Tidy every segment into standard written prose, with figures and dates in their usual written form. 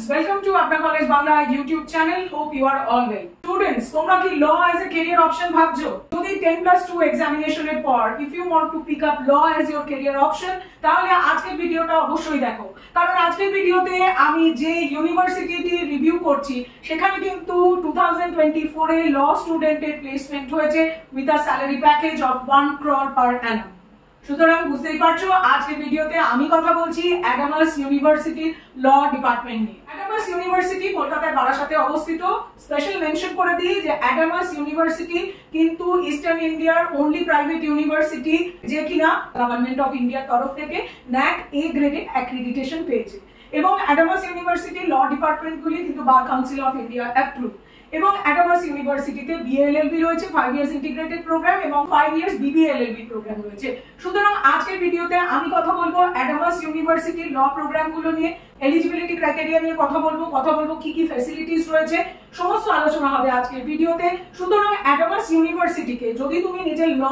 students, welcome to Apna College Bangla YouTube channel. Hope you are all well. Students, তোমরা কি law as a career option ভাবছো? যদি 10+2 examination এর পর if you want to pick up law as your career option তাহলে আজকের ভিডিওটা অবশ্যই দেখো। কারণ আজকের ভিডিওতে আমি যে ইউনিভার্সিটিটি রিভিউ করছি সেখানে কিন্তু 2024 এ law স্টুডেন্টের প্লেসমেন্ট হয়েছে with a salary package of 1 crore per annum। সুতরাং বুঝতেই পারছো আজকের ভিডিওতে আমি কথা বলছি অ্যাডামাস ইউনিভার্সিটির ল ডিপার্টমেন্ট নিয়ে। অ্যাডামাস ইউনিভার্সিটি কলকাতার বারাসাতে অবস্থিত। স্পেশাল মেনশন করে দিই যে অ্যাডামাস ইউনিভার্সিটি কিন্তু ইস্টার্ন ইন্ডিয়ার অনলি প্রাইভেট ইউনিভার্সিটি যে কিনা গভর্নমেন্ট অফ ইন্ডিয়ার তরফ থেকে ন্যাক এ গ্রেডে অ্যাক্রিডিটেশন পেয়েছে এবং অ্যাডামাস ইউনিভার্সিটির ল ডিপার্টমেন্টগুলি কিন্তু bar council of India approve. এবং অ্যাডামাস ইউনিভার্সিটিতে বিএলএলবি রয়েছে 5 ইয়ার্স ইন্টিগ্রেটেড প্রোগ্রাম এবং 5 ইয়ার্স বিবিএলএলবি প্রোগ্রাম রয়েছে। সুতরাং আজকের ভিডিওতে আমি কথা বলবো অ্যাডামাস ইউনিভার্সিটির ল প্রোগ্রামগুলো নিয়ে, এলিজিবিলিটি ক্রাইটেরিয়া নিয়ে কথা বলবো কি কি ফ্যাসিলিটিস রয়েছে, সমস্ত আলোচনা হবে আজকের ভিডিওতে। সুতরাং অ্যাডামাস ইউনিভার্সিটিকে যদি তুমি নিজের ল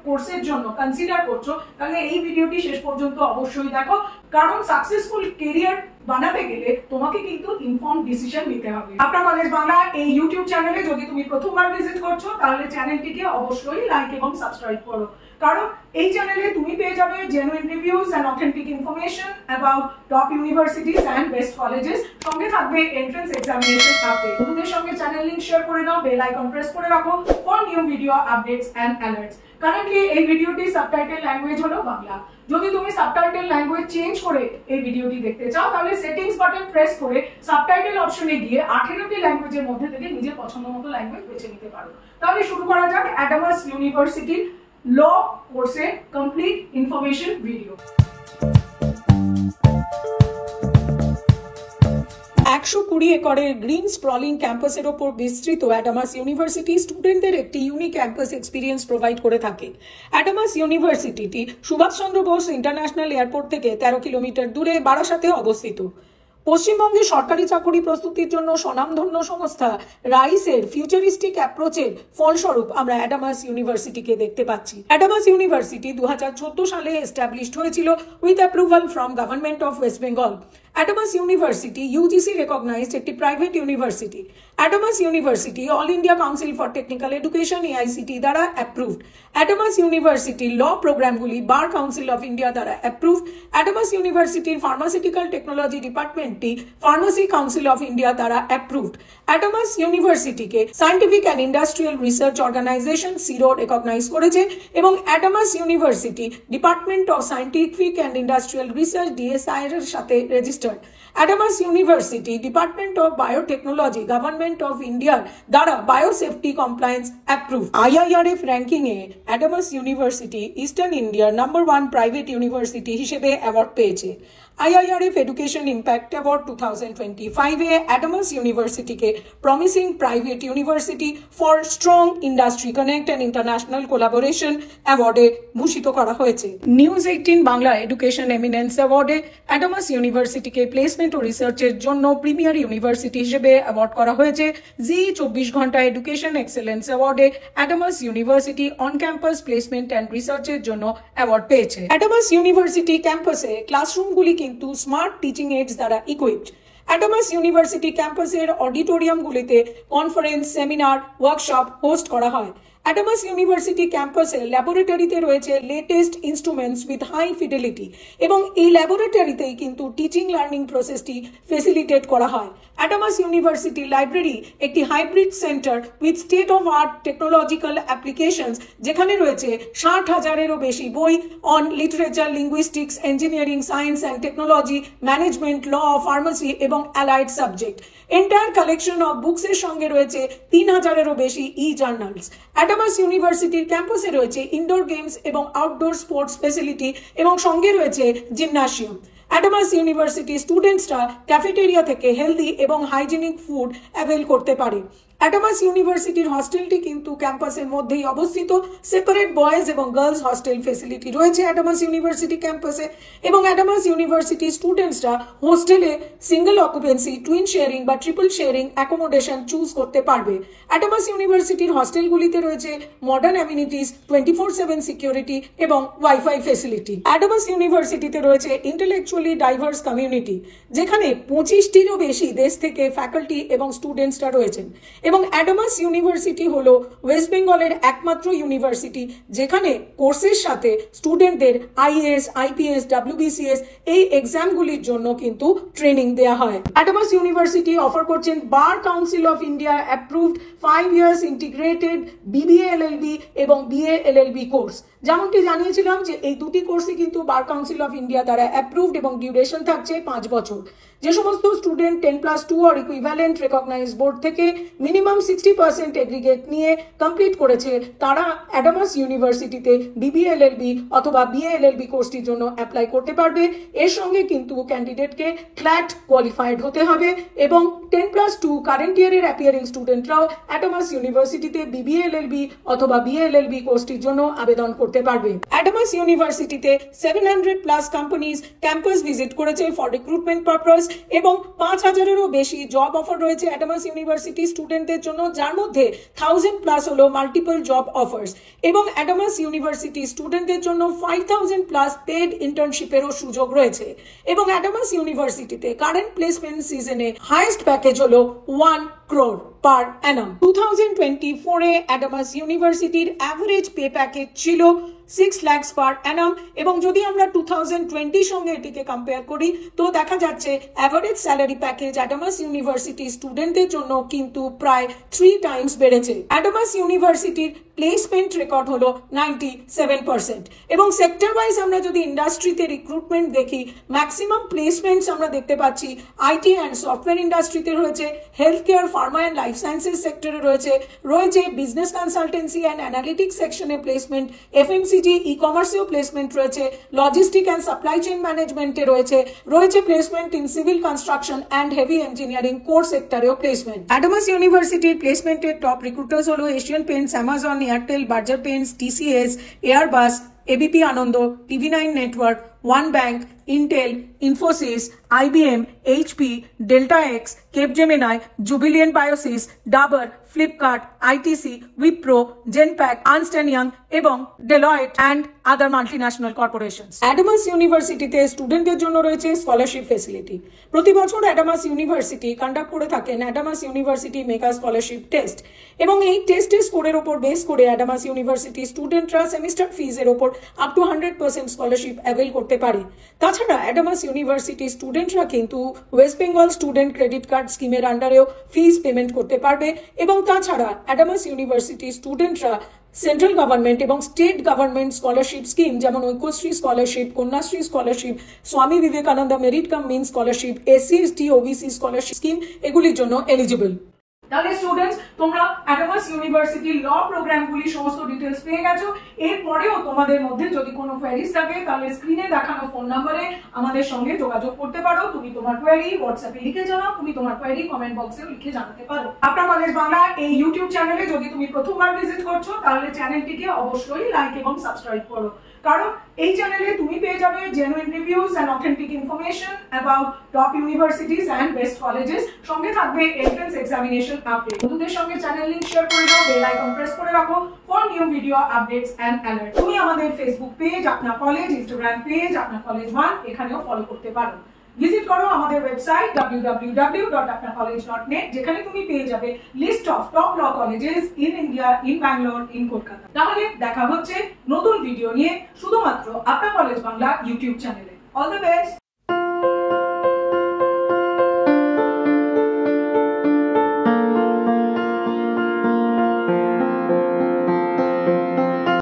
কোর্সের জন্য কনসিডার করছো তাহলে এই ভিডিওটি শেষ পর্যন্ত অবশ্যই দেখো, কারণ সাকসেসফুল ক্যারিয়ার বানাতে গেলে তোমাকে কিন্তু ইনফর্ম ডিসিশন নিতে হবে। আপনার কলেজ বাংলা এই ইউটিউব চ্যানেলে যদি তুমি প্রথমবার ভিজিট করছো তাহলে চ্যানেলটিকে অবশ্যই লাইক এবং সাবস্ক্রাইব করো, কারণ এই চ্যানেলে তুমি পেয়ে যাবে genuine reviews and authentic information about top universities and best colleges. সঙ্গে থাকবে এন্ট্রান্স এক্সামিনেশন আপডেট। বন্ধুদের সঙ্গে চ্যানেল লিংক শেয়ার করে নাও, বেল আইকন প্রেস করে রাখো for new video updates and alerts. Currently এই ভিডিওটি সাবটাইটেল ল্যাঙ্গুয়েজ হলো বাংলা। যদি তুমি সাবটাইটেল ল্যাঙ্গুয়েজ চেঞ্জ করে এই ভিডিওটি দেখতে চাও তাহলে সেটিংস বাটন প্রেস করে সাবটাইটেল অপশনে গিয়ে 18টি ল্যাঙ্গুয়েজের মধ্যে থেকে নিজের পছন্দ মতো ল্যাঙ্গুয়েজ বেছে নিতে পারো। তাহলে শুরু করা যাক অ্যাডামাস ইউনিভার্সিটির ল কোর্সের কমপ্লিট ইনফরমেশন ভিডিও। 120 একরের গ্রিন স্প্রলিং ক্যাম্পাসের ওপর বিস্তৃত অ্যাডামাস ইউনিভার্সিটি স্টুডেন্টদের একটি ইউনিক ক্যাম্পাস এক্সপিরিয়েন্স প্রোভাইড করে থাকে। অ্যাডামাস ইউনিভার্সিটিটি সুভাষচন্দ্র বোস ইন্টারন্যাশনাল এয়ারপোর্ট থেকে 13 কিলোমিটার দূরে বারাসাতে অবস্থিত। পশ্চিমবঙ্গে সরকারি চাকরি প্রস্তুতির জন্য স্বনামধন্য সংস্থা রাইসের ফিউচারিস্টিক অ্যাপ্রোচের ফলস্বরূপ আমরা অ্যাডামাস ইউনিভার্সিটিকে দেখতে পাচ্ছি। অ্যাডামাস ইউনিভার্সিটি 2014 সালে এস্টাবলিশড হয়েছিল with approval from government of West Bengal. Adamas university UGC recognised একটি private university. Adamas university all India council for technical education AICT দ্বারা অ্যাপ্রুভড। অ্যাডামাস ইউনিভার্সিটির ল প্রোগ্রামগুলি বার কাউন্সিল অফ ইন্ডিয়া দ্বারা অ্যাপ্রুভড। অ্যাডামাস ইউনিভার্সিটির pharmaceutical technology ডিপার্টমেন্টটি pharmacy council of India দ্বারা approved. Adamas ইউনিভার্সিটিকে scientific and industrial research organisation SIRO recognise করেছে এবং Adamas university department of scientific and industrial research DSI এর সাথে registered. Adamas university department of biotechnology government of ইন্ডিয়ার দ্বারা biosafety compliance approve. IIRF ranking এ Adamas university eastern ইন্ডিয়ার number 1 private university হিসেবে award পেয়েছে। IIRF Education Impact Award 2025 এ Adamas ইউনিভার্সিটিকে promising private university for strong industry connect and international collaboration অ্যাওয়ার্ডে ভূষিত করা হয়েছে। নিউজ 18 বাংলা এডুকেশন এমিনেন্স অ্যাওয়ার্ডে অ্যাডামাস ইউনিভার্সিটিকে প্লেসমেন্ট ও রিসার্চের জন্য প্রিমিয়ার ইউনিভার্সিটি হিসেবে অ্যাওয়ার্ড করা হয়েছে। জি 24 ঘন্টা এডুকেশন এক্সেলেন্স অ্যাওয়ার্ডে Adamas university on campus placement and রিসার্চের জন্য অ্যাওয়ার্ড পেয়েছে। অ্যাডামাস ইউনিভার্সিটি ক্যাম্পাসে ক্লাসরুমগুলি কিন্তু স্মার্ট টিচিং এইডস দ্বারা ইকুইপড। অ্যাডামাস ইউনিভার্সিটি ক্যাম্পাসের অডিটোরিয়ামগুলিতে কনফারেন্স, সেমিনার, ওয়ার্কশপ হোস্ট করা হয়। অ্যাডামাস ইউনিভার্সিটি ক্যাম্পাসে ল্যাবরেটরিতে রয়েছে latest instruments with high fidelity এবং এই ল্যাবরেটরিতেই কিন্তু টিচিং লার্নিং প্রসেসটি ফেসিলিটেট করা হয়। অ্যাডামাস ইউনিভার্সিটি লাইব্রেরি একটি hybrid centre with state of art technological applications, যেখানে রয়েছে 60,000-এরও বেশি বই on literature, linguistics, engineering, science and technology, management, law, pharmacy এবং allied subject. Entire collection of বুকসের সঙ্গে রয়েছে 3,000-এরও বেশি জার্নালস। অ্যাডামাস ইউনিভার্সিটির ক্যাম্পাসে রয়েছে ইনডোর গেমস এবং আউটডোর স্পোর্টস ফেসিলিটি এবং সঙ্গে রয়েছে জিমনাসিয়াম। অ্যাডামাস ইউনিভার্সিটি স্টুডেন্টসরা ক্যাফেটেরিয়া থেকে হেলদি এবং হাইজিনিক ফুড অ্যাভেল করতে পারে। অ্যাডামাস ইউনিভার্সিটির হস্টেলটি কিন্তু ক্যাম্পাসের মধ্যেই অবস্থিত। সেপারেট বয়েজ এবং গার্লস হস্টেল ফেসিলিটি রয়েছে অ্যাডামাস ইউনিভার্সিটি ক্যাম্পাসে, এবং অ্যাডামাস ইউনিভার্সিটি স্টুডেন্টসরা হোস্টেলে সিঙ্গেল অকুপেন্সি, টুইন শেয়ারিং বা ট্রিপল শেয়ারিং অ্যাকোমোডেশন চুজ করতে পারবে। অ্যাডামাস ইউনিভার্সিটির হস্টেলগুলিতে রয়েছে মডার্ন অ্যামিনিটিস, 24/7 সিকিউরিটি এবং ওয়াইফাই ফেসিলিটি। অ্যাডামাস ইউনিভার্সিটিতে রয়েছে ইন্টেলেকচুয়ালি ডাইভার্স কমিউনিটি, যেখানে 25টিরও বেশি দেশ থেকে ফ্যাকাল্টি এবং স্টুডেন্টসরা রয়েছেন। এবং অ্যাডামাস ইউনিভার্সিটি হলো ওয়েস্ট বেঙ্গলের একমাত্র ইউনিভার্সিটি যেখানে কোর্সের সাথে স্টুডেন্টদের আইএএস, আইপিএস, WBCS এই এক্সামগুলির জন্য কিন্তু ট্রেনিং দেওয়া হয়। অ্যাডামাস ইউনিভার্সিটি অফার করছেন bar council of India approved 5 years integrated BBA LLB এবং BA LLB কোর্স। যেমনটি জানিয়েছিলাম যে এই দুটি কোর্সই কিন্তু বার কাউন্সিল অফ ইন্ডিয়া দ্বারা অ্যাপ্রুভড এবং ডিউরেশন থাকছে 5 বছর। যে সমস্ত student 10+2 or equivalent recognize board থেকে মিনিমাম 60% এগ্রিগেট নিয়ে কমপ্লিট করেছে, তারা অ্যাডামাস ইউনিভার্সিটিতে BBA LLB অথবা BA LLB কোর্সটির জন্য অ্যাপ্লাই করতে পারবে। এর সঙ্গে কিন্তু ক্যান্ডিডেটকে ক্ল্যাট কোয়ালিফাইড হতে হবে, এবং 10+2 কারেন্ট ইয়ারের অ্যাপিয়ারিং স্টুডেন্টরাও অ্যাডামাস ইউনিভার্সিটিতে BBA LLB অথবা BA LLB কোর্সটির জন্য আবেদন করতে পারবে। অ্যাডামাস ইউনিভার্সিটিতে 700+ কোম্পানিজ ক্যাম্পাস ভিজিট করেছে ফর রিক্রুটমেন্ট পারপাস, এবং 5000-এরও বেশি জব অফার রয়েছে অ্যাডামাস ইউনিভার্সিটি স্টুডেন্টদের জন্য, যার মধ্যে 1000+ হলো মাল্টিপল জব অফার্স। এবং অ্যাডামাস ইউনিভার্সিটি স্টুডেন্টদের জন্য 5000+ পেড ইন্টার্নশিপেরও সুযোগ রয়েছে। এবং অ্যাডামাস ইউনিভার্সিটিতে কারেন্ট প্লেসমেন্ট সিজনে হাইয়েস্ট প্যাকেজ হলো 1 crore per annum। 2024-এ অ্যাডামাস ইউনিভার্সিটির অ্যাভারেজ পে প্যাকেজ ছিল 6 lakhs per annum, এবং যদি আমরা 2020 সঙ্গে এটিকে কম্পেয়ার করি তো দেখা যাচ্ছে average salary package Adamas university স্টুডেন্টদের জন্য কিন্তু প্রায় 3 টাইমস বেড়েছে। অ্যাডামাস ইউনিভার্সিটির প্লেসমেন্ট রেকর্ড হলো 97%, এবং সেক্টর ওয়াইজ আমরা যদি ইন্ডাস্ট্রিতে রিক্রুটমেন্ট দেখি, ম্যাক্সিমাম প্লেসমেন্টস আমরা দেখতে পাচ্ছি IT অ্যান্ড সফটওয়্যার ইন্ডাস্ট্রিতে রয়েছে, health care, pharma and life sciences সেক্টরে রয়েছে বিজনেস কনসালটেন্সি অ্যান্ড অ্যানালিটিক্স সেকশনে প্লেসমেন্ট, FMCG ই-কমার্সেও প্লেসমেন্ট রয়েছে, লজিস্টিক অ্যান্ড সাপ্লাই চেইন ম্যানেজমেন্টে রয়েছে placement in civil construction and heavy engineering core সেক্টরেও প্লেসমেন্ট। অ্যাডামাস ইউনিভার্সিটির প্লেসমেন্টের টপ রিক্রুটার্স হলো Asian Paints, Amazon, Airtel, Berger Paints, TCS, Airbus, ABP Ananda, TV9 network, One Bank, Intel, Infosys, IBM, HP, Delta X, Capgemini, Jubilant Biosys, Dabur, Flipkart, ITC, Wipro, জেনপ্যাক, Ernst and young এবং Deloitte and other multinational corporations. Adamas ইউনিভার্সিটিতে স্টুডেন্টদের জন্য রয়েছে scholarship facility. প্রতি বছর Adamas university conduct করে থাকেন Adamas university mega scholarship test, এবং এই টেস্টের স্কোরের ওপর বেস করে অ্যাডামাস ইউনিভার্সিটি স্টুডেন্টরা সেমিস্টার ফিজের ওপর আপ টু 100% স্কলারশিপ অ্যাভেল করতে পারে। তাছাড়া অ্যাডামাস ইউনিভার্সিটি স্টুডেন্টরা কিন্তু West Bengal student credit card স্কিমের আন্ডারেও ফিজ পেমেন্ট করতে পারবে। এবং তাছাড়া অ্যাডামাস ইউনিভার্সিটি স্টুডেন্টরা সেন্ট্রাল গভর্নমেন্ট এবং স্টেট গভর্নমেন্ট স্কলারশিপ স্কিম যেমন Aikyashree scholarship, Kanyashree scholarship, Swami Vivekananda merit cum means scholarship, SC/ST OBC scholarship scheme এগুলির জন্য এলিজিবল। তাহলে স্টুডেন্টস, তোমরা অ্যাডামাস ইউনিভার্সিটির ল প্রোগ্রামগুলি সমস্ত ডিটেলস পেয়ে গেছো। এরপরেও তোমাদের মধ্যে যদি কোনো কোয়েরিজ থাকে তাহলে স্ক্রিনে দেখানো ফোন নম্বরে আমাদের সঙ্গে যোগাযোগ করতে পারো। তুমি তোমার কোয়েরি হোয়াটসঅ্যাপে লিখে জানাও, তুমি তোমার কোয়েরি কমেন্ট বক্সেও লিখে জানাতে পারো। আপনার কলেজ বাংলা এই ইউটিউব চ্যানেলে যদি তুমি প্রথমবার ভিজিট করছো তাহলে চ্যানেলটিকে অবশ্যই লাইক এবং সাবস্ক্রাইব করো, কারণ এই চ্যানেলে তুমি পেয়ে যাবে genuine reviews and authentic information about top universities and best colleges. সঙ্গে থাকবে এন্ট্রান্স এক্সামিনেশন আপডেট। বন্ধুদের সঙ্গে চ্যানেল লিংক শেয়ার করে দাও, বেল আইকন প্রেস করে রাখো for new video updates and alert. তুমি আমাদের Facebook page Apna college, Instagram page Apna college 1 এখানেও ফলো করতে পারো। ভিজিট করো আমাদের ওয়েবসাইট www.apnacollege.net, যেখানে তুমি পেয়ে যাবে list of top law colleges in India, in Bangalore, in Kolkata. তাহলে দেখা হচ্ছে নতুন ভিডিও নিয়ে শুধুমাত্র আপনা কলেজ বাংলা ইউটিউব চ্যানেলে। All the best.